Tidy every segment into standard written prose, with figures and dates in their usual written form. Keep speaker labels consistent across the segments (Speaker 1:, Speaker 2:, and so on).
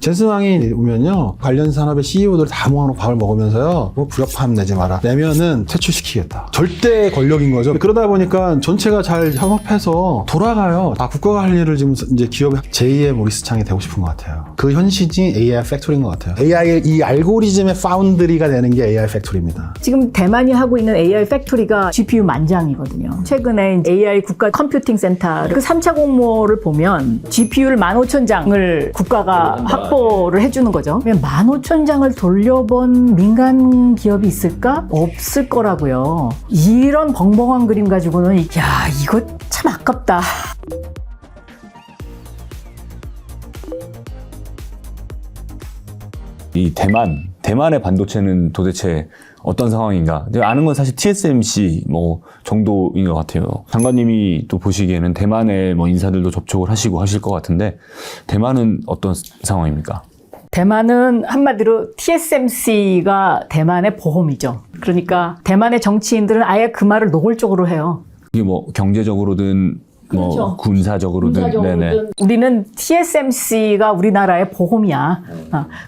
Speaker 1: 젠슨 황이 오면요, 관련 산업의 CEO들 다 모아놓고 밥을 먹으면서요, 뭐 불협화음 내지 마라, 내면은 퇴출시키겠다. 절대 권력인 거죠. 그러다 보니까 전체가 잘 협업해서 돌아가요. 국가가 할 일을 지금 이제 기업의 제2의 모리스 창이 되고 싶은 것 같아요. 그 현실이 AI 팩토리인 것 같아요. AI, 이 알고리즘의 파운드리가 되는 게 AI 팩토리입니다.
Speaker 2: 지금 대만이 하고 있는 AI 팩토리가 GPU 만장이거든요. 최근에 AI 국가 컴퓨팅 센터 그 3차 공모를 보면 GPU를 15,000장을 국가가 확보를 해주는 거죠. 15,000장을 돌려본 민간 기업이 있을까? 없을 거라고요. 이런 벙벙한 그림 가지고는 야, 이거 참 아깝다.
Speaker 3: 이 대만의 반도체는 도대체 어떤 상황인가? 아는 건 사실 TSMC 뭐 정도인 것 같아요. 장관님이 또 보시기에는 대만의 뭐 인사들도 접촉을 하시고 하실 것 같은데 대만은 어떤 상황입니까?
Speaker 2: 대만은 한마디로 TSMC가 대만의 보험이죠. 그러니까 대만의 정치인들은 아예 그 말을 노골적으로 해요.
Speaker 3: 이게 뭐 경제적으로든 뭐
Speaker 2: 그렇죠.
Speaker 3: 군사적으로든 네네.
Speaker 2: 우리는 TSMC가 우리나라의 보험이야.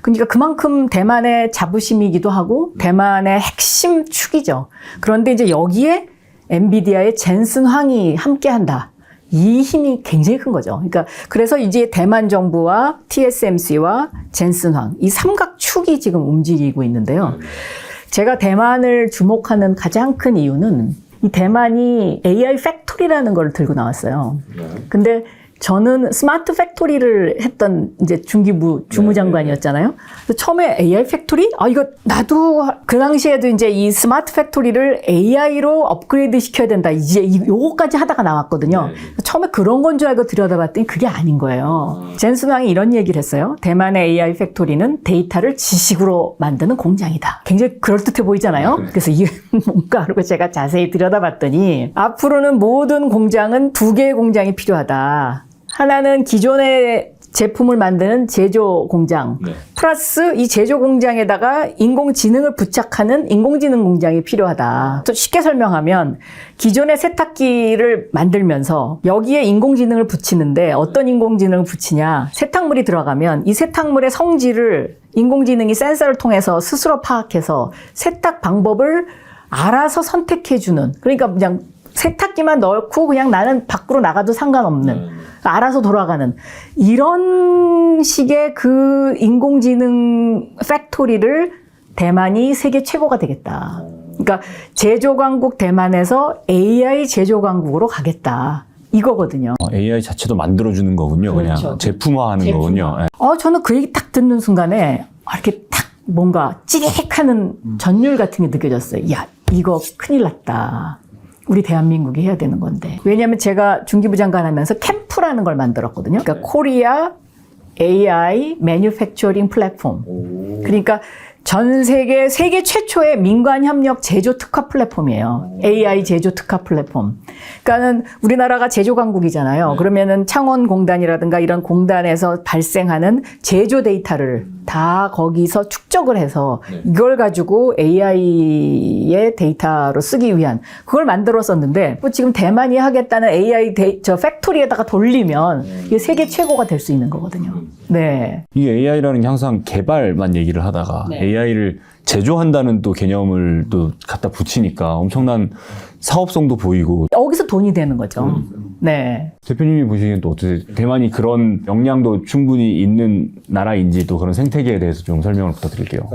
Speaker 2: 그러니까 그만큼 대만의 자부심이기도 하고 대만의 핵심 축이죠. 그런데 이제 여기에 엔비디아의 젠슨 황이 함께한다. 이 힘이 굉장히 큰 거죠. 그러니까 그래서 이제 대만 정부와 TSMC와 젠슨 황, 이 삼각축이 지금 움직이고 있는데요. 제가 대만을 주목하는 가장 큰 이유는 이 대만이 AI 팩토리라는 걸 들고 나왔어요. 근데 저는 스마트 팩토리를 했던 이제 중기부 주무장관이었잖아요. 그래서 처음에 AI 팩토리? 이거 나도 그 당시에도 이제 이 스마트 팩토리를 AI로 업그레이드 시켜야 된다. 이제 요거까지 하다가 나왔거든요. 처음에 그런 건 줄 알고 들여다봤더니 그게 아닌 거예요. 젠슨 황이 이런 얘기를 했어요. 대만의 AI 팩토리는 데이터를 지식으로 만드는 공장이다. 굉장히 그럴듯해 보이잖아요. 그래서 이게 뭔가 하고 제가 자세히 들여다봤더니 앞으로는 모든 공장은 2개의 공장이 필요하다. 하나는 기존의 제품을 만드는 제조 공장, 플러스 이 제조 공장에다가 인공지능을 부착하는 인공지능 공장이 필요하다. 또 쉽게 설명하면 기존의 세탁기를 만들면서 여기에 인공지능을 붙이는데 어떤 인공지능을 붙이냐. 세탁물이 들어가면 이 세탁물의 성질을 인공지능이 센서를 통해서 스스로 파악해서 세탁 방법을 알아서 선택해주는, 그러니까 그냥 세탁기만 넣고 그냥 나는 밖으로 나가도 상관없는, 알아서 돌아가는 이런 식의 그 인공지능 팩토리를 대만이 세계 최고가 되겠다. 그러니까 제조강국 대만에서 AI 제조강국으로 가겠다. 이거거든요.
Speaker 3: AI 자체도 만들어주는 거군요.
Speaker 2: 그렇죠.
Speaker 3: 그냥 제품화하는 거군요.
Speaker 2: 저는 그 얘기 딱 듣는 순간에 이렇게 딱 뭔가 찌릿하는 전율 같은 게 느껴졌어요. 야, 이거 큰일 났다. 우리 대한민국이 해야 되는 건데. 왜냐하면 제가 중기부 장관 하면서 캠프라는 걸 만들었거든요. 그러니까 코리아 AI 매뉴팩처링 플랫폼. 그러니까 전 세계 최초의 민관 협력 제조 특화 플랫폼이에요. AI 제조 특화 플랫폼. 그러니까는 우리나라가 제조 강국이잖아요. 그러면은 창원공단이라든가 이런 공단에서 발생하는 제조 데이터를 다 거기서 축적을 해서 이걸 가지고 AI의 데이터로 쓰기 위한 그걸 만들었었는데 지금 대만이 하겠다는 AI 팩토리에다가 돌리면 이게 세계 최고가 될 수 있는 거거든요. 네.
Speaker 3: 이 AI라는 게 항상 개발만 얘기를 하다가 AI를 제조한다는 또 개념을 또 갖다 붙이니까 엄청난 사업성도 보이고
Speaker 2: 여기서 돈이 되는 거죠. 네.
Speaker 3: 대표님이 보시기엔 또 어떻게 대만이 그런 역량도 충분히 있는 나라인지 또 그런 생태계에 대해서 좀 설명을 부탁드릴게요.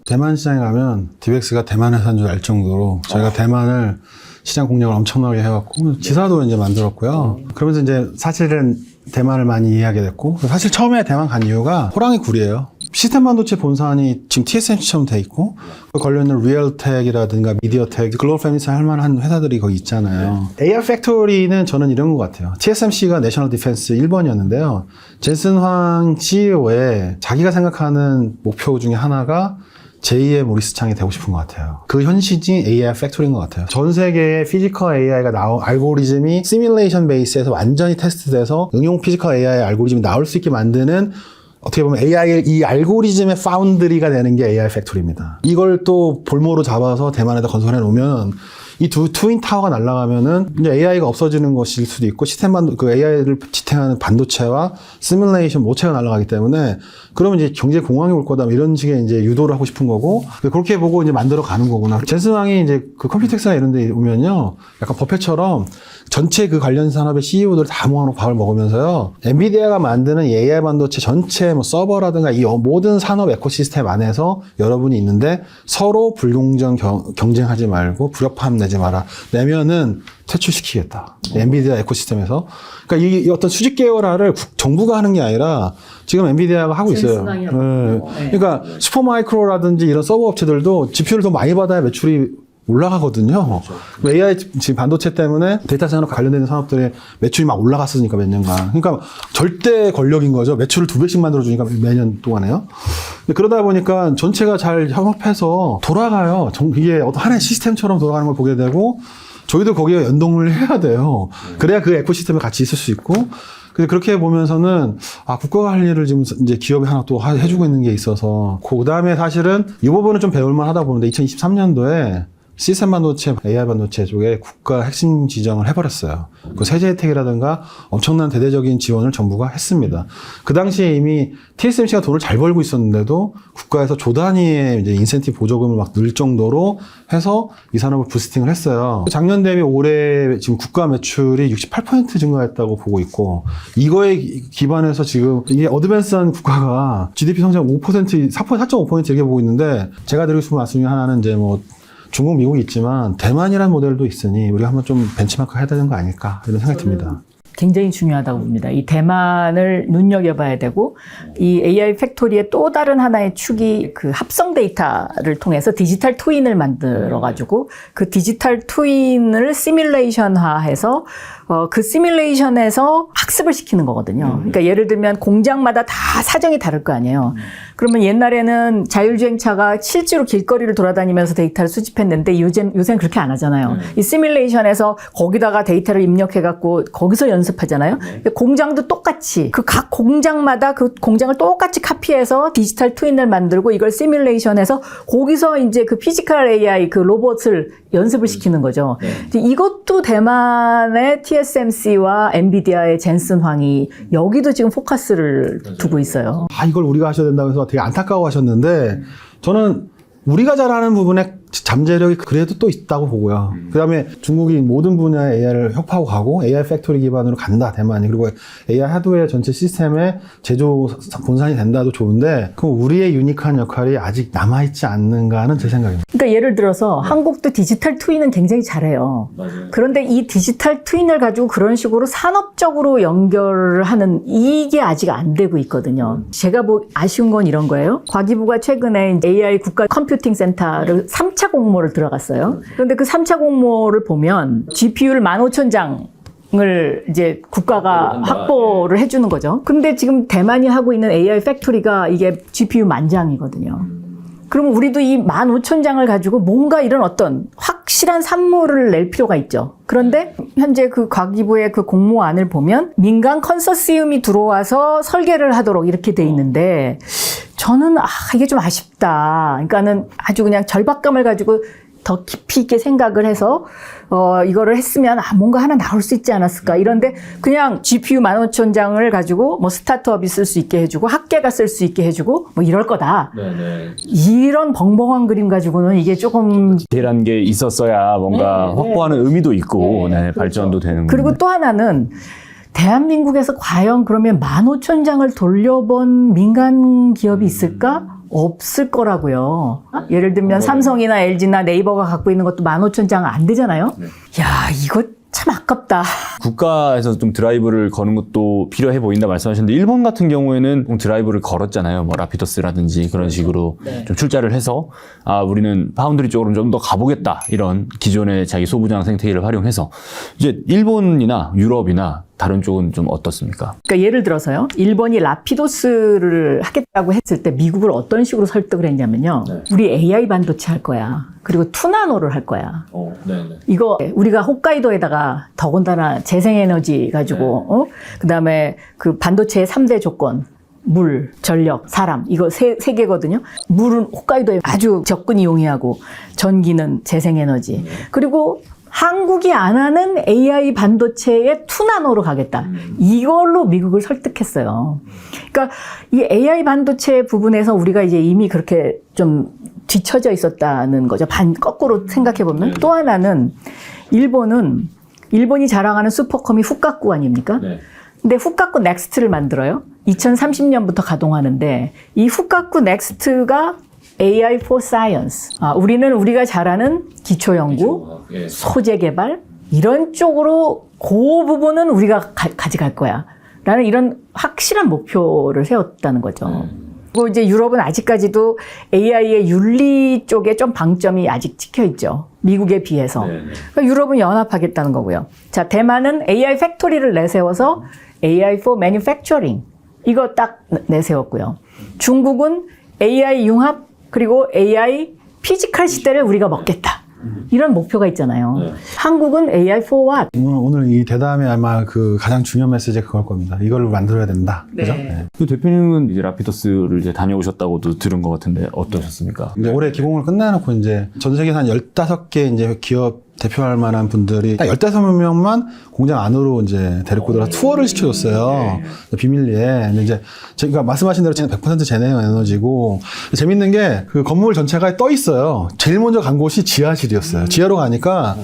Speaker 1: 대만 시장에 가면 디벡스가 대만 회사인 줄 알 정도로 저희가 대만을 시장 공략을 엄청나게 해갖고 지사도 이제 만들었고요. 그러면서 이제 사실은 대만을 많이 이해하게 됐고, 사실 처음에 대만 간 이유가 호랑이 굴이에요. 시스템 반도체 본사안이 지금 TSMC처럼 돼 있고 그 걸려있는 리얼텍이라든가 미디어텍, 글로벌 패밀리스 할 만한 회사들이 거기 있잖아요. AI 팩토리는 저는 이런 것 같아요. TSMC가 내셔널 디펜스 1번이었는데요. 젠슨 황 CEO의 자기가 생각하는 목표 중에 하나가 제2의 모리스 창이 되고 싶은 것 같아요. 그 현실이 AI 팩토리인 것 같아요. 전 세계의 피지컬 AI가 알고리즘이 시뮬레이션 베이스에서 완전히 테스트돼서 응용 피지컬 AI 알고리즘이 나올 수 있게 만드는, 어떻게 보면 이 알고리즘의 파운드리가 되는 게 AI 팩토리입니다. 이걸 또 볼모로 잡아서 대만에다 건설해 놓으면 이 트윈 타워가 날아가면은 이제 AI가 없어지는 것일 수도 있고 그 AI를 지탱하는 반도체와 시뮬레이션 모체가 날아가기 때문에 그러면 이제 경제 공황이 올 거다 이런 식의 이제 유도를 하고 싶은 거고 그렇게 보고 이제 만들어 가는 거구나. 젠슨 왕이 이제 그 컴퓨텍스나 이런 데 오면요. 약간 버핏처럼 전체 그 관련 산업의 CEO들 다 모아놓고 밥을 먹으면서요. 엔비디아가 만드는 AI 반도체 전체 뭐 서버라든가 이 모든 산업 에코시스템 안에서 여러분이 있는데 서로 불공정 경쟁하지 말고 불협화음 내지 마라. 내면은 퇴출시키겠다. 엔비디아 에코시스템에서. 그러니까 이 어떤 수직 계열화를 정부가 하는 게 아니라 지금 엔비디아가 하고 있어요. 네. 그러니까 슈퍼마이크로라든지 이런 서버 업체들도 GPU를 더 많이 받아야 매출이 올라가거든요. 그렇죠. AI 지금 반도체 때문에 데이터 산업 관련된 산업들의 매출이 막 올라갔으니까 몇 년간. 그러니까 절대 권력인 거죠. 매출을 2배씩 만들어주니까 매년 동안에요. 그러다 보니까 전체가 잘 협업해서 돌아가요. 이게 어떤 하나의 시스템처럼 돌아가는 걸 보게 되고 저희도 거기에 연동을 해야 돼요. 그래야 그 에코시스템에 같이 있을 수 있고. 근데 그렇게 보면서는 국가가 할 일을 지금 이제 기업이 하나 또 해주고 있는 게 있어서 그 다음에 사실은 이 부분은 좀 배울만 하다 보는데 2023년도에 시스템 반도체, AI 반도체 쪽에 국가 핵심 지정을 해버렸어요. 그 세제 혜택이라든가 엄청난 대대적인 지원을 정부가 했습니다. 그 당시에 이미 TSMC가 돈을 잘 벌고 있었는데도 국가에서 조 단위의 이제 인센티브 보조금을 막 늘 정도로 해서 이 산업을 부스팅을 했어요. 작년 대비 올해 지금 국가 매출이 68% 증가했다고 보고 있고 이거에 기반해서 지금 이게 어드밴스한 국가가 GDP 성장 5%, 4.5% 이렇게 보고 있는데 제가 드리고 싶은 말씀 중에 하나는 이제 뭐 중국, 미국이 있지만 대만이라는 모델도 있으니 우리가 한번 좀 벤치마크 해야 되는 거 아닐까 이런 생각이 듭니다.
Speaker 2: 굉장히 중요하다고 봅니다. 이 대만을 눈여겨봐야 되고 이 AI 팩토리의 또 다른 하나의 축이 그 합성 데이터를 통해서 디지털 트윈을 만들어가지고 그 디지털 트윈을 시뮬레이션화해서 그 시뮬레이션에서 학습을 시키는 거거든요. 그러니까 예를 들면 공장마다 다 사정이 다를 거 아니에요. 그러면 옛날에는 자율주행차가 실제로 길거리를 돌아다니면서 데이터를 수집했는데 요새는 그렇게 안 하잖아요. 이 시뮬레이션에서 거기다가 데이터를 입력해갖고 거기서 연습하잖아요. 공장도 똑같이 그 각 공장마다 그 공장을 똑같이 카피해서 디지털 트윈을 만들고 이걸 시뮬레이션해서 거기서 이제 그 피지컬 AI 그 로봇을 연습을 시키는 거죠. 이것도 대만의 TSMC와 엔비디아의 젠슨 황이 여기도 지금 포커스를 두고 있어요.
Speaker 1: 이걸 우리가 하셔야 된다고 해서 되게 안타까워 하셨는데 저는 우리가 잘하는 부분에 잠재력이 그래도 또 있다고 보고요. 그 다음에 중국이 모든 분야의 AI를 협파하고 가고 AI 팩토리 기반으로 간다, 대만이. 그리고 AI 하드웨어 전체 시스템의 제조 본산이 된다도 좋은데 그럼 우리의 유니크한 역할이 아직 남아있지 않는가는 제 생각입니다.
Speaker 2: 그러니까 예를 들어서 한국도 디지털 트윈은 굉장히 잘해요. 그런데 이 디지털 트윈을 가지고 그런 식으로 산업적으로 연결을 하는 이게 아직 안 되고 있거든요. 제가 뭐 아쉬운 건 이런 거예요. 과기부가 최근에 AI 국가 컴퓨팅 센터를 3차 공모를 들어갔어요. 그런데 그 3차 공모를 보면 GPU를 15,000장을 이제 국가가 확보를 해주는 거죠. 근데 지금 대만이 하고 있는 AI 팩토리가 이게 GPU 10,000장이거든요. 그럼 우리도 이 15,000장을 가지고 뭔가 이런 어떤 확실한 산물을 낼 필요가 있죠. 그런데 현재 그 과기부의 그 공모안을 보면 민간 컨소시엄이 들어와서 설계를 하도록 이렇게 돼 있는데 저는 이게 좀 아쉽다. 그러니까는 아주 그냥 절박감을 가지고 더 깊이 있게 생각을 해서 이거를 했으면 뭔가 하나 나올 수 있지 않았을까. 이런데 그냥 GPU 15,000장을 가지고 뭐 스타트업이 쓸 수 있게 해주고 학계가 쓸 수 있게 해주고 뭐 이럴 거다. 네네. 이런 벙벙한 그림 가지고는 이게 조금
Speaker 3: 디테일한 게 있었어야 뭔가 확보하는 의미도 있고 발전도 되는.
Speaker 2: 그리고 또 하나는 대한민국에서 과연 그러면 15,000장을 돌려본 민간 기업이 있을까? 없을 거라고요. 예를 들면 삼성이나 LG나 네이버가 갖고 있는 것도 15,000장 안 되잖아요. 야, 이거 참 아깝다.
Speaker 3: 국가에서 좀 드라이브를 거는 것도 필요해 보인다 말씀하셨는데 일본 같은 경우에는 드라이브를 걸었잖아요. 뭐 라피더스라든지 그런 식으로 좀 출자를 해서 우리는 파운드리 쪽으로 좀 더 가보겠다. 이런 기존의 자기 소부장 생태계를 활용해서 이제 일본이나 유럽이나 다른 쪽은 좀 어떻습니까?
Speaker 2: 그러니까 예를 들어서요. 일본이 라피도스를 하겠다고 했을 때 미국을 어떤 식으로 설득을 했냐면요. 우리 AI 반도체 할 거야. 그리고 투나노를 할 거야. 이거 우리가 홋카이도에다가 더군다나 재생에너지 가지고 그다음에 그 반도체의 3대 조건 물, 전력, 사람 이거 세 개거든요. 물은 홋카이도에 아주 접근이 용이하고 전기는 재생에너지. 그리고 한국이 안 하는 AI 반도체의 2나노로 가겠다. 이걸로 미국을 설득했어요. 그러니까 이 AI 반도체 부분에서 우리가 이제 이미 그렇게 좀 뒤처져 있었다는 거죠. 거꾸로 생각해 보면. 또 하나는 일본이 자랑하는 슈퍼컴이 후카쿠 아닙니까?
Speaker 3: 네.
Speaker 2: 근데 후카쿠 넥스트를 만들어요. 2030년부터 가동하는데 이 후카쿠 넥스트가 AI for Science. 우리는 우리가 잘하는 기초 연구,
Speaker 3: 예.
Speaker 2: 소재 개발 이런 쪽으로 그 부분은 우리가 가져갈 거야. 라는 이런 확실한 목표를 세웠다는 거죠. 그리고 이제 유럽은 아직까지도 AI의 윤리 쪽에 좀 방점이 아직 찍혀 있죠. 미국에 비해서. 그러니까 유럽은 연합하겠다는 거고요. 자, 대만은 AI 팩토리를 내세워서 AI for Manufacturing 이거 딱 내세웠고요. 중국은 AI 융합 그리고 AI 피지컬 시대를 우리가 먹겠다. 이런 목표가 있잖아요. 한국은 AI for what?
Speaker 1: 오늘 이 대담의 아마 그 가장 중요한 메시지가 그걸 겁니다. 이걸 만들어야 된다. 그죠? 네.
Speaker 3: 그 대표님은 이제 라피도스를 이제 다녀오셨다고도 들은 것 같은데 어떠셨습니까?
Speaker 1: 이제 올해 기공을 끝내놓고 이제 전 세계 한 15개 이제 기업 대표할 만한 분들이 딱 15명만 공장 안으로 이제 데리고 들어서 투어를 시켜줬어요. 비밀리에. 근데 이제 제가 말씀하신 대로 100% 재생 에너지고 재밌는 게 그 건물 전체가 떠 있어요. 제일 먼저 간 곳이 지하실이었어요. 지하로 가니까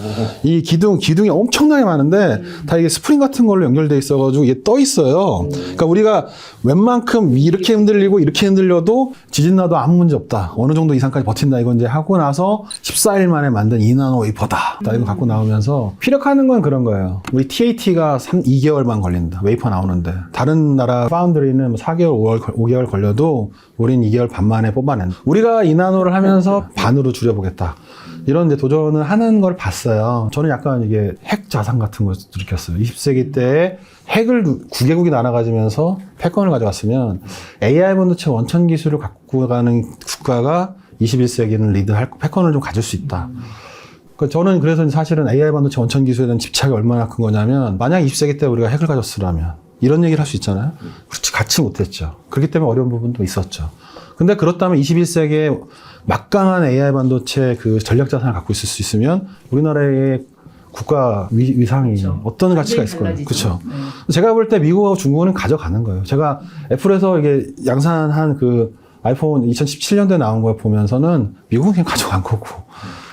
Speaker 1: 이 기둥이 엄청나게 많은데 다 이게 스프링 같은 걸로 연결돼 있어가지고 이게 떠 있어요. 그러니까 우리가 웬만큼 이렇게 흔들리고 이렇게 흔들려도 지진 나도 아무 문제 없다. 어느 정도 이상까지 버틴다. 이건 이제 하고 나서 14일 만에 만든 2나노 웨이퍼다. 이거 갖고 나오면서 피력하는 건 그런 거예요. 우리 TAT가 2개월만 걸린다. 웨이퍼 나오는데. 다른 나라 파운드리는 4개월, 5개월 걸려도 우린 2개월 반 만에 뽑아낸다. 우리가 2나노를 하면서 반으로 줄여보겠다. 이런 이제 도전을 하는 걸 봤어요. 저는 약간 이게 핵 자산 같은 걸 느꼈어요. 20세기 때에 핵을 9개국이 나눠가지면서 패권을 가져갔으면 AI 반도체 원천 기술을 갖고 가는 국가가 21세기는 리드할 패권을 좀 가질 수 있다. 저는 그래서 사실은 AI 반도체 원천 기술에 대한 집착이 얼마나 큰 거냐면 만약 20세기 때 우리가 핵을 가졌으라면 이런 얘기를 할 수 있잖아요. 그렇지, 같이 못했죠. 그렇기 때문에 어려운 부분도 있었죠. 근데 그렇다면 21세기에 막강한 AI 반도체 그 전략 자산을 갖고 있을 수 있으면 우리나라의 국가 위상이 그렇죠. 어떤 가치가 있을 거예요. 그렇죠. 제가 볼 때 미국하고 중국은 가져가는 거예요. 제가 애플에서 이게 양산한 그 아이폰 2017년도에 나온 거 보면서는 미국은 그냥 가져간 거고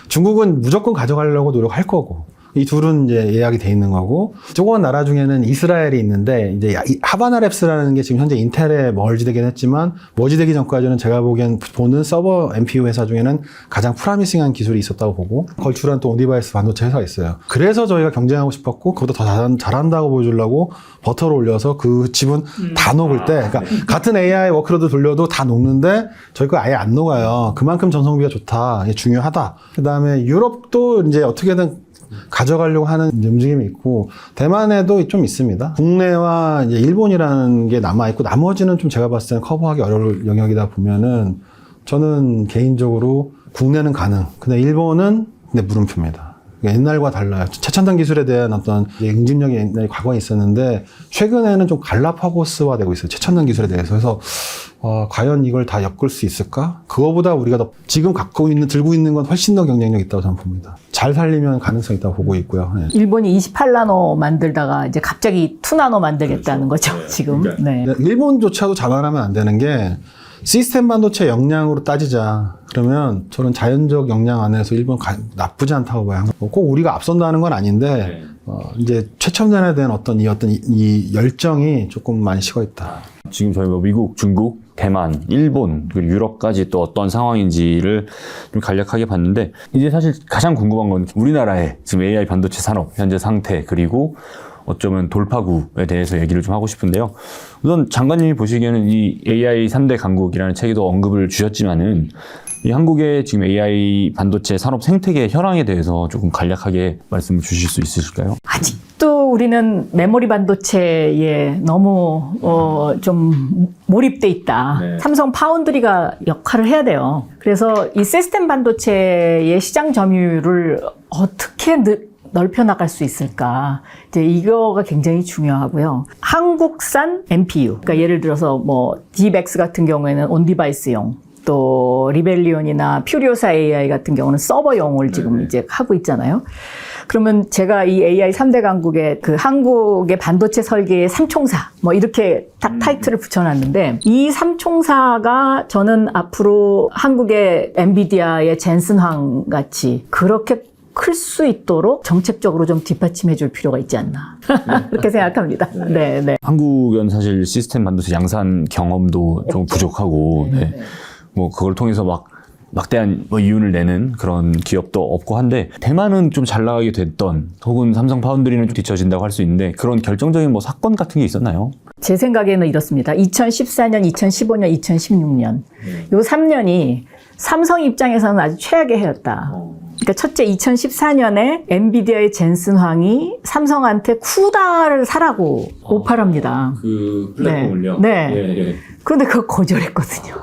Speaker 1: 중국은 무조건 가져가려고 노력할 거고 이 둘은 이제 예약이 돼 있는 거고 조그만 나라 중에는 이스라엘이 있는데 이제 하바나랩스라는 게 지금 현재 인텔에 머지되긴 했지만 머지되기 전까지는 제가 보는 서버 NPU 회사 중에는 가장 프라미싱한 기술이 있었다고 보고 걸출한 또 온디바이스 반도체 회사가 있어요. 그래서 저희가 경쟁하고 싶었고 그보다 더 잘한다고 보여주려고 버터를 올려서 그 집은 다 녹을 때 그러니까 같은 AI 워크로드 돌려도 다 녹는데 저희 거 아예 안 녹아요. 그만큼 전성비가 좋다. 이게 중요하다. 그다음에 유럽도 이제 어떻게든 가져가려고 하는 움직임이 있고 대만에도 좀 있습니다. 국내와 이제 일본이라는 게 남아있고 나머지는 좀 제가 봤을 때는 커버하기 어려울 영역이다 보면은 저는 개인적으로 국내는 가능. 근데 일본은 근데 물음표입니다. 옛날과 달라요. 최첨단 기술에 대한 어떤 응집력이 옛날에 과거에 있었는데 최근에는 좀 갈라파고스화 되고 있어요. 최첨단 기술에 대해서. 그래서 과연 이걸 다 엮을 수 있을까? 그거보다 우리가 더 지금 들고 있는 건 훨씬 더 경쟁력 있다고 저는 봅니다. 잘 살리면 가능성이 있다고 보고 있고요. 네.
Speaker 2: 일본이 28나노 만들다가 이제 갑자기 2나노 만들겠다는 거죠, 지금. 네.
Speaker 1: 일본조차도 자만하면 안 되는 게 시스템 반도체 역량으로 따지자. 그러면 저는 자연적 역량 안에서 일본 나쁘지 않다고 봐요. 꼭 우리가 앞선다는 건 아닌데 이제 최첨단에 대한 어떤 이 열정이 조금 많이 식어 있다.
Speaker 3: 지금 저희 뭐 미국, 중국, 대만, 일본, 그리고 유럽까지 또 어떤 상황인지를 좀 간략하게 봤는데 이제 사실 가장 궁금한 건 우리나라의 지금 AI 반도체 산업 현재 상태 그리고 어쩌면 돌파구에 대해서 얘기를 좀 하고 싶은데요. 우선 장관님이 보시기에는 이 AI 3대 강국이라는 책에도 언급을 주셨지만은 이 한국의 지금 AI 반도체 산업 생태계 현황에 대해서 조금 간략하게 말씀을 주실 수 있으실까요?
Speaker 2: 아직도 우리는 메모리 반도체에 너무 좀 몰입돼 있다.
Speaker 3: 네.
Speaker 2: 삼성 파운드리가 역할을 해야 돼요. 그래서 이 시스템 반도체의 시장 점유율을 어떻게 넓혀 나갈 수 있을까? 이제 이거가 굉장히 중요하고요. 한국산 NPU. 그러니까 예를 들어서 뭐 DBX 같은 경우에는 온 디바이스용, 또 리벨리온이나 퓨리오사 AI 같은 경우는 서버용을 지금 이제 하고 있잖아요. 그러면 제가 이 AI 3대 강국의 그 한국의 반도체 설계의 삼총사 뭐 이렇게 딱 타이틀을 붙여놨는데 이 삼총사가 저는 앞으로 한국의 엔비디아의 젠슨황 같이 그렇게 클 수 있도록 정책적으로 좀 뒷받침해 줄 필요가 있지 않나 그렇게 생각합니다. 네, 네.
Speaker 3: 한국은 사실 시스템 반도체 양산 경험도 좀 부족하고 네. 뭐 그걸 통해서 막대한 뭐 이윤을 내는 그런 기업도 없고 한데 대만은 좀 잘 나가게 됐던 혹은 삼성 파운드리는 좀 뒤처진다고 할 수 있는데 그런 결정적인 뭐 사건 같은 게 있었나요?
Speaker 2: 제 생각에는 이렇습니다. 2014년, 2015년, 2016년 요 3년이 삼성 입장에서는 아주 최악의 해였다. 그러니까 첫째 2014년에 엔비디아의 젠슨 황이 삼성한테 쿠다를 사라고 오파랍니다.
Speaker 3: 그
Speaker 2: 플랫폼을요? 네. 그런데 그거 거절했거든요.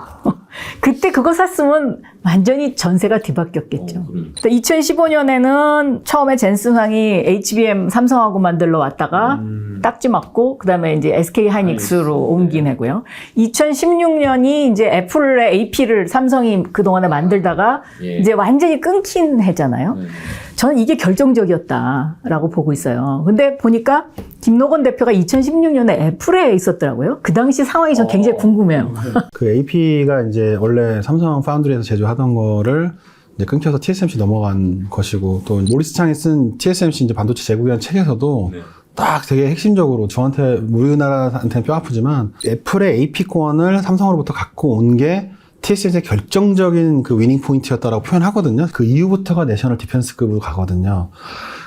Speaker 2: 그때 그거 샀으면 완전히 전세가 뒤바뀌었겠죠. 그러니까 2015년에는 처음에 젠슨 황이 HBM 삼성하고 만들러 왔다가 딱지 맞고 그다음에 이제 SK 하이닉스로 옮긴 해고요. 2016년이 이제 애플의 AP를 삼성이 그동안에 만들다가 이제 완전히 끊긴 해잖아요. 저는 이게 결정적이었다라고 보고 있어요. 근데 보니까 김노건 대표가 2016년에 애플에 있었더라고요. 그 당시 상황이 전 굉장히 궁금해요.
Speaker 1: 그 AP가 이제 원래 삼성 파운드리에서 제조하던 거를 이제 끊겨서 TSMC 넘어간 것이고 또 모리스 창이 쓴 TSMC 이제 반도체 재고기한 책에서도 딱 되게 핵심적으로 저한테 우리나라한테는 뼈 아프지만 애플의 AP권을 삼성으로부터 갖고 온 게 TSMC의 결정적인 그 위닝 포인트였다라고 표현하거든요. 그 이후부터가 내셔널 디펜스급으로 가거든요.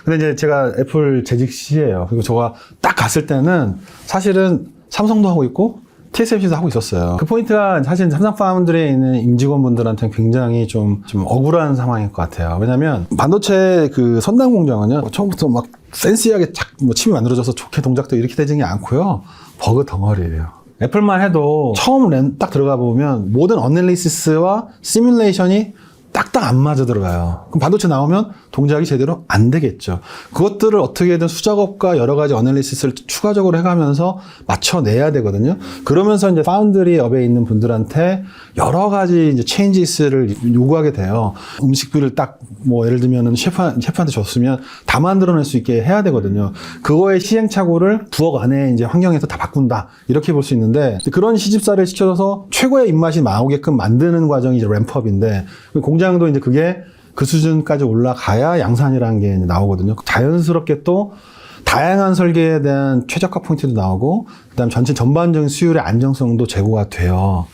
Speaker 1: 근데 이제 제가 애플 재직 시예요. 그리고 제가 딱 갔을 때는 사실은 삼성도 하고 있고 TSMC도 하고 있었어요. 그 포인트가 사실 삼성 파운드리에 있는 임직원분들한테는 굉장히 좀 억울한 상황일 것 같아요. 왜냐면 반도체 그 선단 공정은요, 처음부터 막 센시하게 뭐 칩이 만들어져서 좋게 동작도 이렇게 되지는 않고요. 버그 덩어리예요. 애플만 해도 처음 딱 들어가 보면 모든 어널리시스와 시뮬레이션이 딱딱 안 맞아 들어가요. 그럼 반도체 나오면 동작이 제대로 안 되겠죠. 그것들을 어떻게든 수작업과 여러 가지 어널리시스를 추가적으로 해가면서 맞춰내야 되거든요. 그러면서 이제 파운드리 업에 있는 분들한테 여러 가지 이제 체인지스를 요구하게 돼요. 음식비를 딱 뭐 예를 들면은 셰프한테 줬으면 다 만들어낼 수 있게 해야 되거든요. 그거의 시행착오를 부엌 안에 이제 환경에서 다 바꾼다. 이렇게 볼 수 있는데 그런 시집살이를 시켜서 최고의 입맛이 나오게끔 만드는 과정이 이제 램프업인데 공장도 이제 그게 그 수준까지 올라가야 양산이라는 게 나오거든요. 자연스럽게 또 다양한 설계에 대한 최적화 포인트도 나오고 그다음 전체 전반적인 수율의 안정성도 제고가 돼요.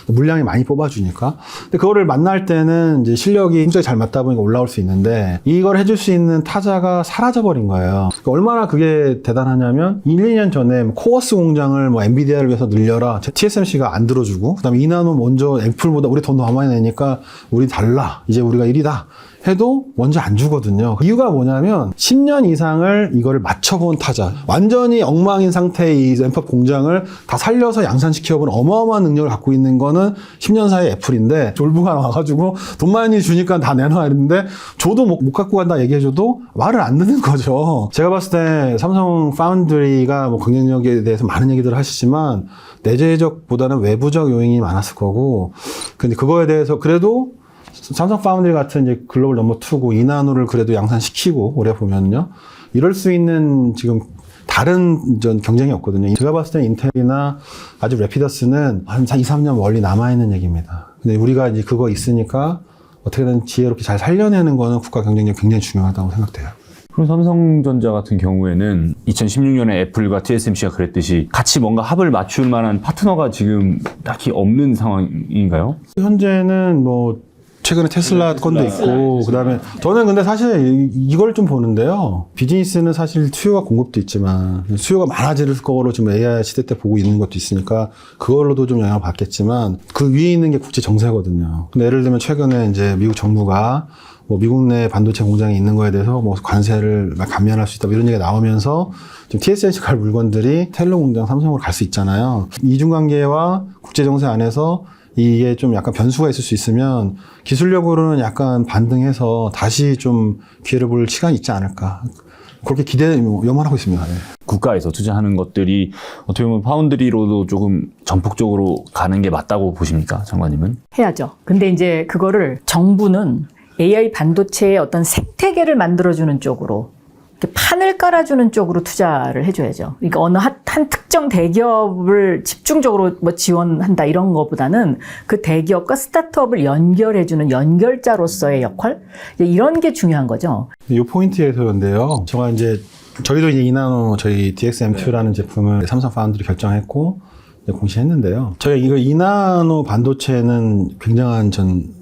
Speaker 1: 물량이 많이 뽑아주니까. 근데 그거를 만날 때는 이제 실력이 굉장히 잘 맞다 보니까 올라올 수 있는데 이걸 해줄 수 있는 타자가 사라져버린 거예요. 그러니까 얼마나 그게 대단하냐면 1, 2년 전에 코어스 공장을 뭐 엔비디아를 위해서 늘려라. TSMC가 안 들어주고 그다음에 이나노 먼저 애플보다 우리 돈 더 많이 내니까 우리 달라. 이제 우리가 1위다. 해도 먼저 안 주거든요. 이유가 뭐냐면 10년 이상을 이거를 맞춰본 타자. 완전히 엉망인 상태의 이 램프업 공장을 다 살려서 양산시켜본 어마어마한 능력을 갖고 있는 거는 10년 사이 애플인데 졸부가 와가지고 돈 많이 주니까 다 내놔 이랬는데 저도 못 갖고 간다 얘기해줘도 말을 안 듣는 거죠. 제가 봤을 때 삼성 파운드리가 뭐 경쟁력에 대해서 많은 얘기들을 하시지만 내재적보다는 외부적 요인이 많았을 거고 근데 그거에 대해서 그래도 삼성 파운드리 같은 이제 글로벌 넘버 2고 이나노를 그래도 양산시키고 올해 보면요. 이럴 수 있는 지금 다른 경쟁이 없거든요. 제가 봤을 때 인텔이나 아직 래피더스는 한 2, 3년 멀리 남아있는 얘기입니다. 근데 우리가 이제 그거 있으니까 어떻게든 지혜롭게 잘 살려내는 거는 국가 경쟁력이 굉장히 중요하다고 생각돼요.
Speaker 3: 그럼 삼성전자 같은 경우에는 2016년에 애플과 TSMC가 그랬듯이 같이 뭔가 합을 맞출 만한 파트너가 지금 딱히 없는 상황인가요?
Speaker 1: 현재는 뭐 최근에 테슬라 건도 있고 그다음에 저는 근데 사실 이걸 좀 보는데요. 비즈니스는 사실 수요와 공급도 있지만 수요가 많아질 거로 지금 AI 시대 때 보고 있는 것도 있으니까 그걸로도 좀 영향을 받겠지만 그 위에 있는 게 국제 정세거든요. 근데 예를 들면 최근에 이제 미국 정부가 뭐 미국 내 반도체 공장이 있는 거에 대해서 뭐 관세를 감면할 수 있다 이런 얘기가 나오면서 지금 TSMC 갈 물건들이 텔레 공장 삼성으로 갈 수 있잖아요. 이중 관계와 국제 정세 안에서 이게 좀 약간 변수가 있을 수 있으면 기술력으로는 약간 반등해서 다시 좀 기회를 볼 시간이 있지 않을까. 그렇게 염원하고 있습니다. 예.
Speaker 3: 국가에서 투자하는 것들이 어떻게 보면 파운드리로도 조금 전폭적으로 가는 게 맞다고 보십니까, 장관님은?
Speaker 2: 해야죠. 근데 이제 그거를 정부는 AI 반도체의 어떤 생태계를 만들어주는 쪽으로 이렇게 판을 깔아주는 쪽으로 투자를 해줘야죠. 그러니까 어느 한 특정 대기업을 집중적으로 뭐 지원한다 이런 거보다는 그 대기업과 스타트업을 연결해주는 연결자로서의 역할 이런 게 중요한 거죠.
Speaker 1: 이 포인트에서인데요. 저희도 이제 이나노 저희 DXM2라는 제품을 삼성 파운드리 결정했고 이제 공시했는데요. 저희 이거 이나노 반도체는 굉장한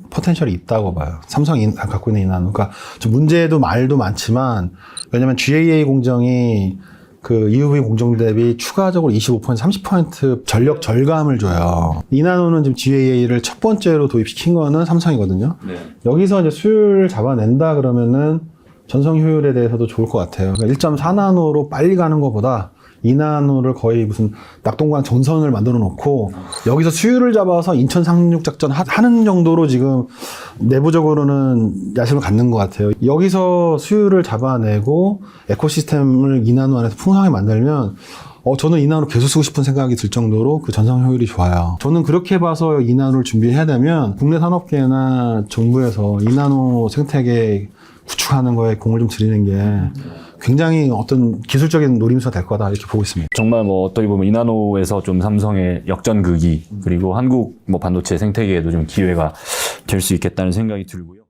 Speaker 1: 포텐셜이 있다고 봐요. 삼성이 갖고 있는 이나노. 그러니까 좀 문제도 말도 많지만 왜냐면 GAA 공정이 그 EUV 공정 대비 추가적으로 25%, 30% 전력 절감을 줘요. 이나노는 지금 GAA를 첫 번째로 도입시킨 거는 삼성이거든요.
Speaker 3: 네.
Speaker 1: 여기서 이제 수율을 잡아낸다 그러면은 전성 효율에 대해서도 좋을 것 같아요. 그러니까 1.4나노로 빨리 가는 것보다 2나노를 거의 무슨 낙동강 전선을 만들어 놓고 여기서 수율을 잡아서 인천 상륙 작전 하는 정도로 지금 내부적으로는 야심을 갖는 것 같아요. 여기서 수율을 잡아내고 에코시스템을 2나노 안에서 풍성하게 만들면 저는 2나노를 계속 쓰고 싶은 생각이 들 정도로 그 전성 효율이 좋아요. 저는 그렇게 봐서 2나노를 준비해야 되면 국내 산업계나 정부에서 2나노 생태계 구축하는 거에 공을 좀 들이는 게 굉장히 어떤 기술적인 노림수가 될 거다 이렇게 보고 있습니다.
Speaker 3: 정말 뭐 어떻게 보면 이나노에서 좀 삼성의 역전극이 그리고 한국 뭐 반도체 생태계에도 좀 기회가 될 수 있겠다는 생각이 들고요.